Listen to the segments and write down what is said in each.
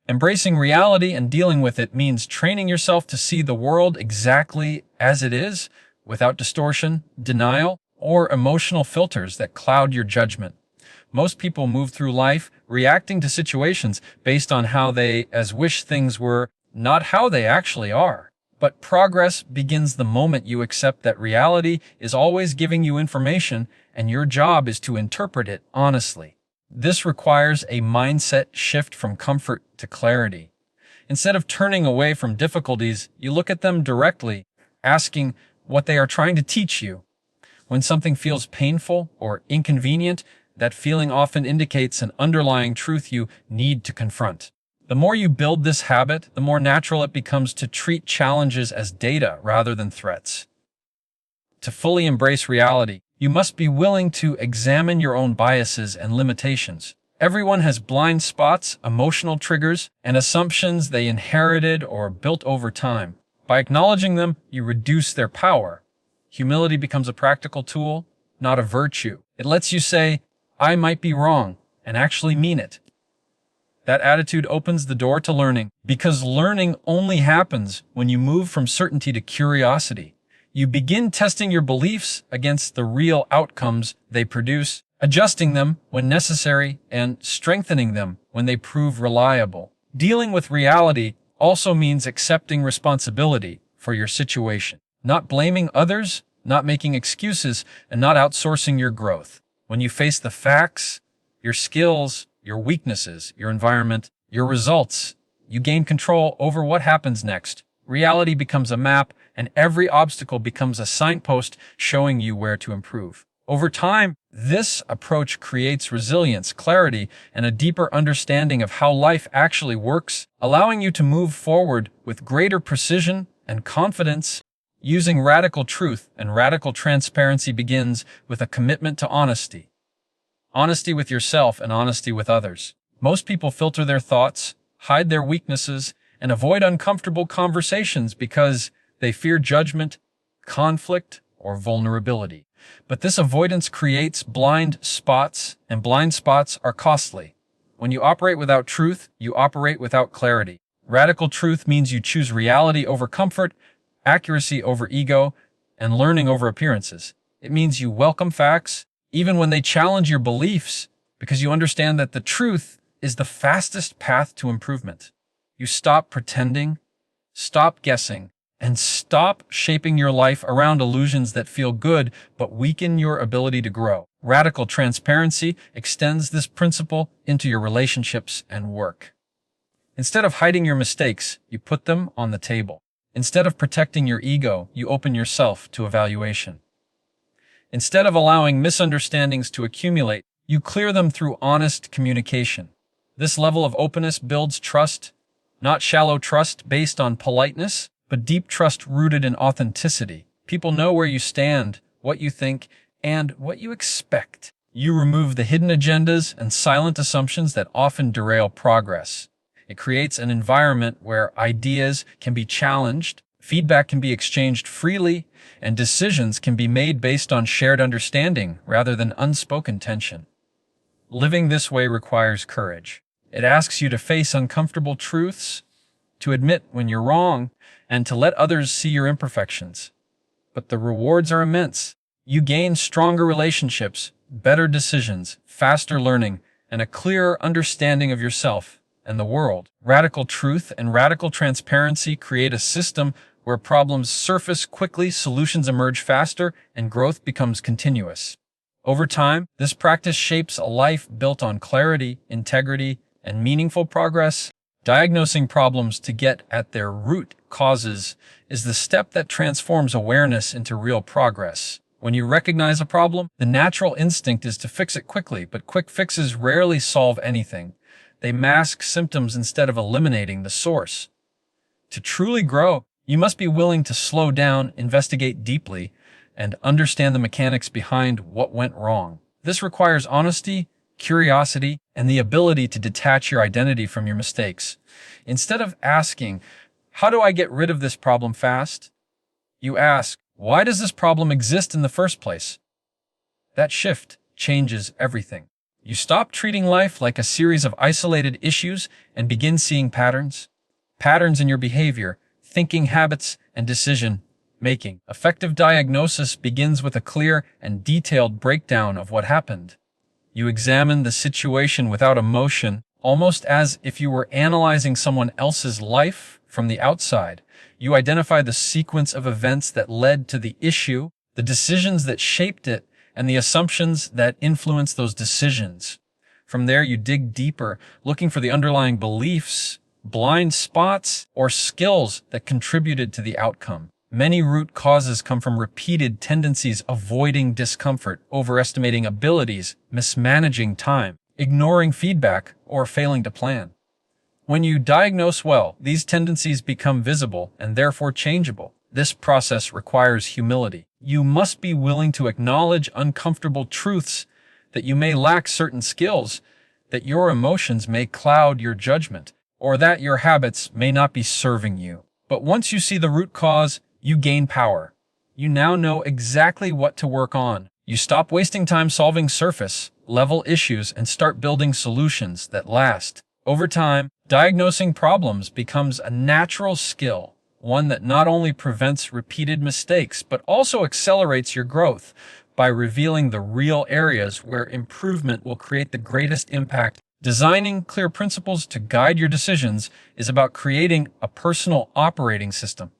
Embracing reality and dealing with it means training yourself to see the world exactly as it is, without distortion, denial, or emotional filters that cloud your judgment. Most people move through life reacting to situations based on how they wish things were, not how they actually are. But progress begins the moment you accept that reality is always giving you information and your job is to interpret it honestly. This requires a mindset shift from comfort to clarity. Instead of turning away from difficulties, you look at them directly, asking what they are trying to teach you. When something feels painful or inconvenient, that feeling often indicates an underlying truth you need to confront. The more you build this habit, the more natural it becomes to treat challenges as data rather than threats. To fully embrace reality, you must be willing to examine your own biases and limitations. Everyone has blind spots, emotional triggers, and assumptions they inherited or built over time. By acknowledging them, you reduce their power. Humility becomes a practical tool, not a virtue. It lets you say, "I might be wrong," and actually mean it. That attitude opens the door to learning, because learning only happens when you move from certainty to curiosity. You begin testing your beliefs against the real outcomes they produce, adjusting them when necessary, and strengthening them when they prove reliable. Dealing with reality also means accepting responsibility for your situation, not blaming others, not making excuses, and not outsourcing your growth. When you face the facts, your skills, your weaknesses, your environment, your results, you gain control over what happens next. Reality becomes a map, and every obstacle becomes a signpost showing you where to improve. Over time, this approach creates resilience, clarity, and a deeper understanding of how life actually works, allowing you to move forward with greater precision and confidence. Using radical truth and radical transparency begins with a commitment to honesty. Honesty with yourself and honesty with others. Most people filter their thoughts, hide their weaknesses, and avoid uncomfortable conversations because they fear judgment, conflict, or vulnerability. But this avoidance creates blind spots, and blind spots are costly. When you operate without truth, you operate without clarity. Radical truth means you choose reality over comfort, accuracy over ego, and learning over appearances. It means you welcome facts, even when they challenge your beliefs, because you understand that the truth is the fastest path to improvement. You stop pretending, stop guessing, and stop shaping your life around illusions that feel good but weaken your ability to grow. Radical transparency extends this principle into your relationships and work. Instead of hiding your mistakes, you put them on the table. Instead of protecting your ego, you open yourself to evaluation. Instead of allowing misunderstandings to accumulate, you clear them through honest communication. This level of openness builds trust, not shallow trust based on politeness, but deep trust rooted in authenticity. People know where you stand, what you think, and what you expect. You remove the hidden agendas and silent assumptions that often derail progress. It creates an environment where ideas can be challenged, feedback can be exchanged freely, and decisions can be made based on shared understanding rather than unspoken tension. Living this way requires courage. It asks you to face uncomfortable truths, to admit when you're wrong, and to let others see your imperfections. But the rewards are immense. You gain stronger relationships, better decisions, faster learning, and a clearer understanding of yourself and the world. Radical truth and radical transparency create a system where problems surface quickly, solutions emerge faster, and growth becomes continuous. Over time, this practice shapes a life built on clarity, integrity, and meaningful progress. Diagnosing problems to get at their root causes is the step that transforms awareness into real progress. When you recognize a problem, the natural instinct is to fix it quickly, but quick fixes rarely solve anything. They mask symptoms instead of eliminating the source. To truly grow, you must be willing to slow down, investigate deeply, and understand the mechanics behind what went wrong. This requires honesty, curiosity, and the ability to detach your identity from your mistakes. Instead of asking, "How do I get rid of this problem fast?" you ask, "Why does this problem exist in the first place?" That shift changes everything. You stop treating life like a series of isolated issues and begin seeing patterns. Patterns in your behavior, thinking habits, and decision making. Effective diagnosis begins with a clear and detailed breakdown of what happened. You examine the situation without emotion, almost as if you were analyzing someone else's life from the outside. You identify the sequence of events that led to the issue, the decisions that shaped it, and the assumptions that influence those decisions. From there, you dig deeper, looking for the underlying beliefs, blind spots, or skills that contributed to the outcome. Many root causes come from repeated tendencies avoiding discomfort, overestimating abilities, mismanaging time, ignoring feedback, or failing to plan. When you diagnose well, these tendencies become visible and therefore changeable. This process requires humility. You must be willing to acknowledge uncomfortable truths, that you may lack certain skills, that your emotions may cloud your judgment, or that your habits may not be serving you. But once you see the root cause, you gain power. You now know exactly what to work on. You stop wasting time solving surface-level issues and start building solutions that last. Over time, diagnosing problems becomes a natural skill, one that not only prevents repeated mistakes, but also accelerates your growth by revealing the real areas where improvement will create the greatest impact. Designing clear principles to guide your decisions is about creating a personal operating system,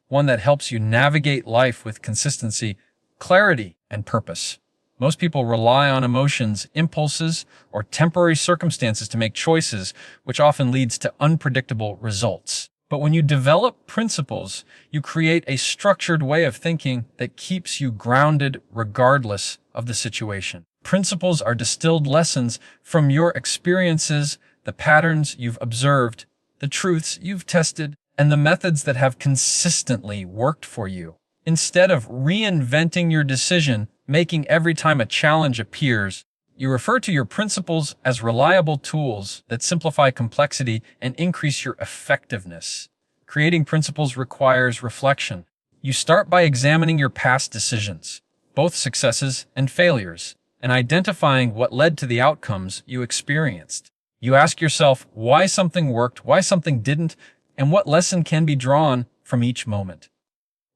one that helps you navigate life with consistency, clarity, and purpose. Most people rely on emotions, impulses, or temporary circumstances to make choices, which often leads to unpredictable results. But when you develop principles, you create a structured way of thinking that keeps you grounded regardless of the situation. Principles are distilled lessons from your experiences, the patterns you've observed, the truths you've tested, and the methods that have consistently worked for you. Instead of reinventing your decision, making every time a challenge appears, you refer to your principles as reliable tools that simplify complexity and increase your effectiveness. Creating principles requires reflection. You start by examining your past decisions, both successes and failures, and identifying what led to the outcomes you experienced. You ask yourself why something worked, why something didn't, and what lesson can be drawn from each moment.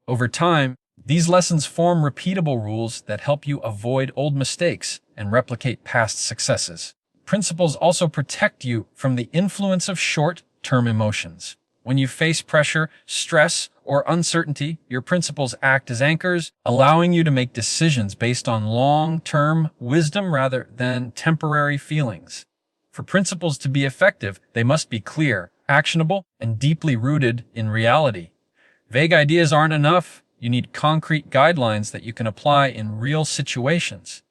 Over time, these lessons form repeatable rules that help you avoid old mistakes and replicate past successes. Principles also protect you from the influence of short-term emotions. When you face pressure, stress, or uncertainty, your principles act as anchors, allowing you to make decisions based on long-term wisdom rather than temporary feelings. For principles to be effective, they must be clear, actionable, and deeply rooted in reality. Vague ideas aren't enough. You need concrete guidelines that you can apply in real situations.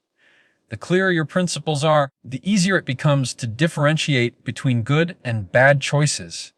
The clearer your principles are, the easier it becomes to differentiate between good and bad choices.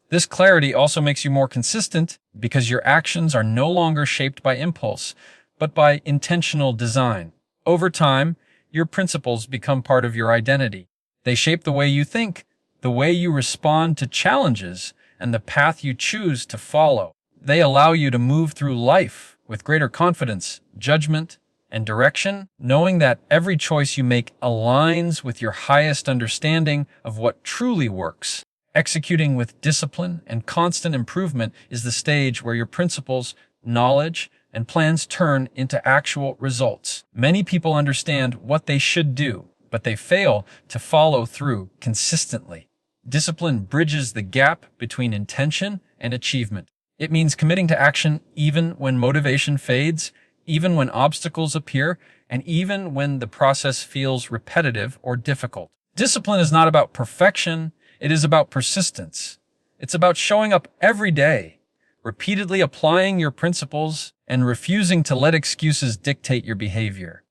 This clarity also makes you more consistent because your actions are no longer shaped by impulse, but by intentional design. Over time, your principles become part of your identity. They shape the way you think, the way you respond to challenges, and the path you choose to follow. They allow you to move through life with greater confidence, judgment, and direction, knowing that every choice you make aligns with your highest understanding of what truly works. Executing with discipline and constant improvement is the stage where your principles, knowledge, and plans turn into actual results. Many people understand what they should do, but they fail to follow through consistently. Discipline bridges the gap between intention and achievement. It means committing to action even when motivation fades, even when obstacles appear, and even when the process feels repetitive or difficult. Discipline is not about perfection, it is about persistence. It's about showing up every day, repeatedly applying your principles, and refusing to let excuses dictate your behavior.